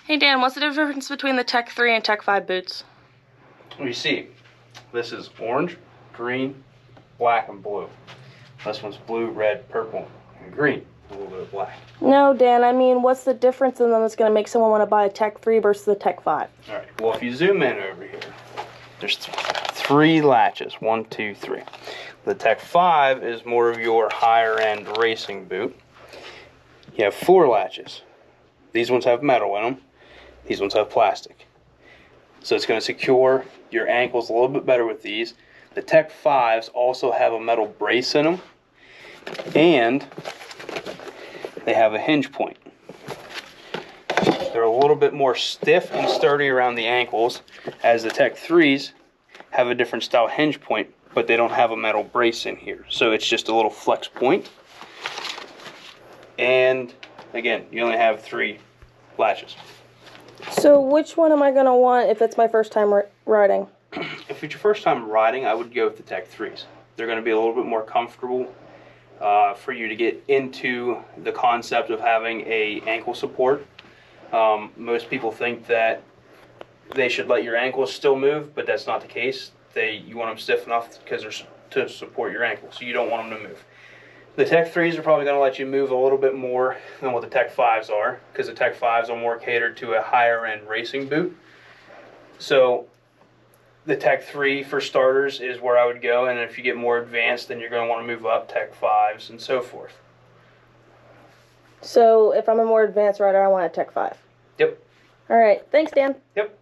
Hey Dan, what's the difference between the Tech 3 and Tech 5 boots? You see, this is orange, green, black, and blue. This one's blue, red, purple, and green. A little bit of black. No, Dan, I mean, what's the difference in them that's going to make someone want to buy a Tech 3 versus a Tech 5? All right, well, if you zoom in over here, there's three latches, 1, 2, 3. The Tech 5 is more of your higher end racing boot. You have 4 latches. These ones have metal in them. These ones have plastic. So it's going to secure your ankles a little bit better with these. The Tech 5s also have a metal brace in them, and they have a hinge point. They're a little bit more stiff and sturdy around the ankles, as the Tech 3s have a different style hinge point, but they don't have a metal brace in here. So it's just a little flex point. And again, you only have 3 latches. So which one am I going to want if it's my first time riding? If it's your first time riding, I would go with the Tech 3s. They're going to be a little bit more comfortable for you to get into the concept of having a ankle support. Most people think that they should let your ankles still move, but that's not the case. You want them stiff enough because they're to support your ankles, so you don't want them to move. The Tech 3s are probably going to let you move a little bit more than what the Tech 5s are, because the Tech 5s are more catered to a higher end racing boot. So the Tech 3 for starters is where I would go, and if you get more advanced, then you're going to want to move up Tech 5s and so forth. So if I'm a more advanced rider, I want a Tech 5. Yep. All right. Thanks, Dan. Yep.